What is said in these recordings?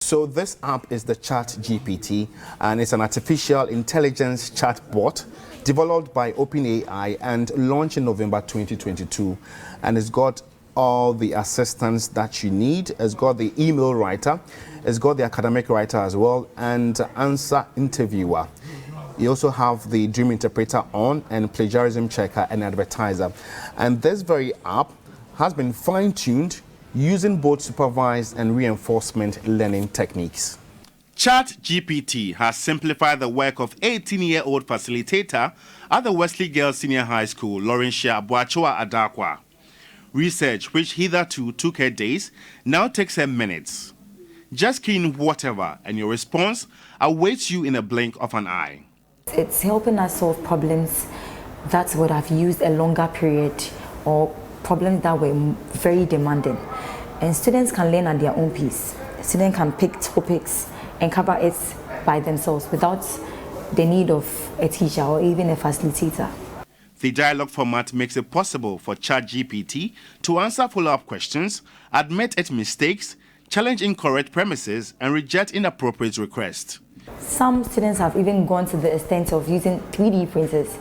So this app is the ChatGPT, and it's an artificial intelligence chatbot developed by OpenAI and launched in November 2022. And it's got all the assistance that you need. It's got the email writer, it's got the academic writer as well, and answer interviewer. You also have the dream interpreter on, and plagiarism checker and advertiser. And this very app has been fine-tuned using both supervised and reinforcement learning techniques. ChatGPT has simplified the work of 18-year-old facilitator at the Wesley Girls Senior High School, Laurentia Boachoa Adakwa. Research, which hitherto took her days, now takes her minutes. Just key in whatever, and your response awaits you in a blink of an eye. It's helping us solve problems that would have used a longer period, or problems that were very demanding. And students can learn at their own pace. Students can pick topics and cover it by themselves without the need of a teacher or even a facilitator. The dialogue format makes it possible for ChatGPT to answer follow-up questions, admit its mistakes, challenge incorrect premises, and reject inappropriate requests. Some students have even gone to the extent of using 3D printers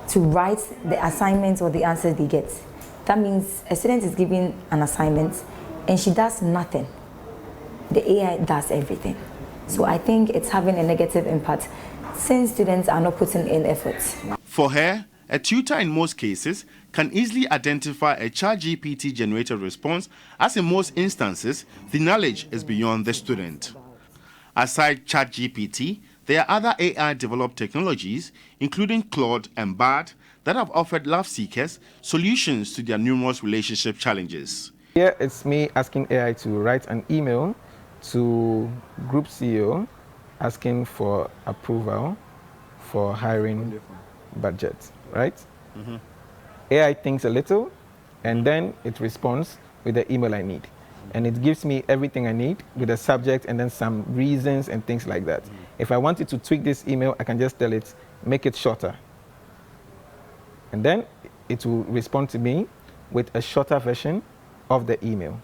to write the assignments or the answers they get. That means a student is given an assignment and she does nothing. The AI does everything. So I think it's having a negative impact since students are not putting in effort. For her, a tutor in most cases can easily identify a ChatGPT generated response, as in most instances, the knowledge is beyond the student. Aside ChatGPT, there are other AI-developed technologies, including Claude and Bard, that have offered love seekers solutions to their numerous relationship challenges. Here it's me asking AI to write an email to Group CEO asking for approval for hiring budget, right? Mm-hmm. AI thinks a little, and then it responds with the email I need. And it gives me everything I need with a subject and then some reasons and things like that. If I wanted to tweak this email, I can just tell it, make it shorter. And then it will respond to me with a shorter version of the email.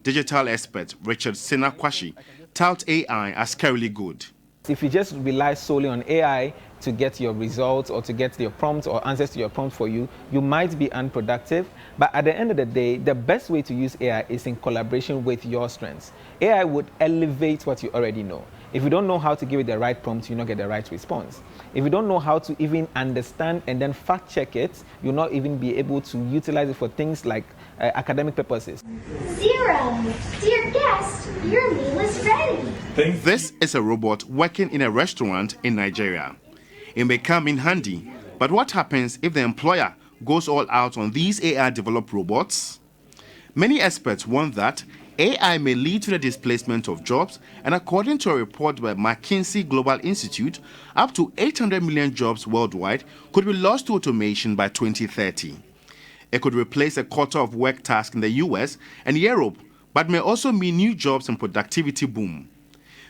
Digital expert Richard Senakwashi touts AI as scarily good. If you just rely solely on AI to get your results or to get your prompts or answers to your prompt for you, you might be unproductive. But at the end of the day, the best way to use AI is in collaboration with your strengths. AI would elevate what you already know. If you don't know how to give it the right prompt, you'll not get the right response. If you don't know how to even understand and then fact check it, you'll not even be able to utilize it for things like academic purposes. 0. Dear guest, your meal is ready. This is a robot working in a restaurant in Nigeria. It may come in handy, but what happens if the employer goes all out on these AI-developed robots? Many experts warn that AI may lead to the displacement of jobs, and according to a report by McKinsey Global Institute, up to 800 million jobs worldwide could be lost to automation by 2030. It could replace a quarter of work tasks in the US and Europe, but may also mean new jobs and productivity boom.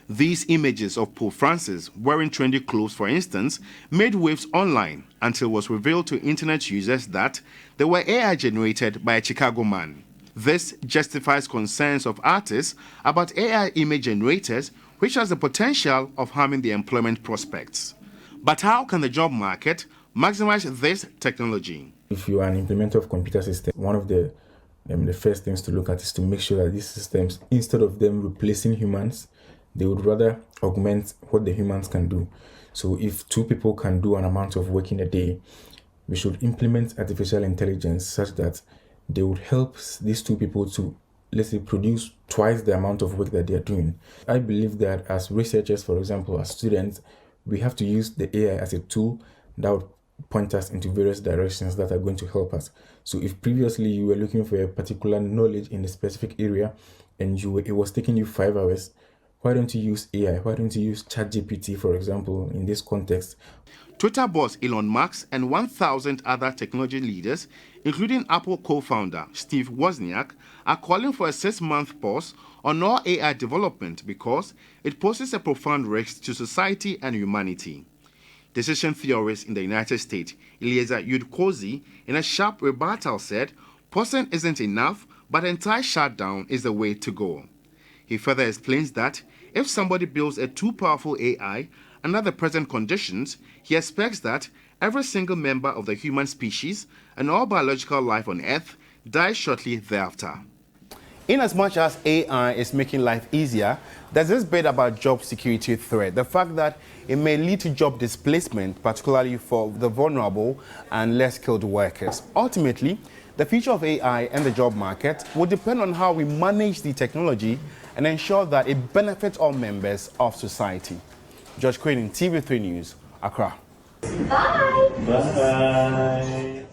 These images of Pope Francis wearing trendy clothes, for instance, made waves online until it was revealed to internet users that they were AI generated by a Chicago man. This justifies concerns of artists about AI image generators, which has the potential of harming their employment prospects. But how can the job market maximize this technology? If you are an implementer of computer systems, one of the first things to look at is to make sure that these systems, instead of them replacing humans, they would rather augment what the humans can do. So if 2 people can do an amount of work in a day, we should implement artificial intelligence such that they would help these 2 people to, let's say, produce twice the amount of work that they are doing. I believe that as researchers, for example, as students, we have to use the AI as a tool that would point us into various directions that are going to help us. So if previously you were looking for a particular knowledge in a specific area and it was taking you 5 hours, why don't you use AI? Why don't you use ChatGPT, for example, in this context? Twitter boss Elon Musk and 1,000 other technology leaders, including Apple co-founder Steve Wozniak, are calling for a 6-month pause on all AI development because it poses a profound risk to society and humanity. Decision theorist in the United States, Eliezer Yudkozy, in a sharp rebuttal said, pausing isn't enough, but entire shutdown is the way to go. He further explains that if somebody builds a too powerful AI under the present conditions, he expects that every single member of the human species and all biological life on Earth dies shortly thereafter. In as much as AI is making life easier, there's this bit about job security threat. The fact that it may lead to job displacement, particularly for the vulnerable and less skilled workers. Ultimately, the future of AI and the job market will depend on how we manage the technology and ensure that it benefits all members of society. George Quinn in TV3 News, Accra. Bye. Bye.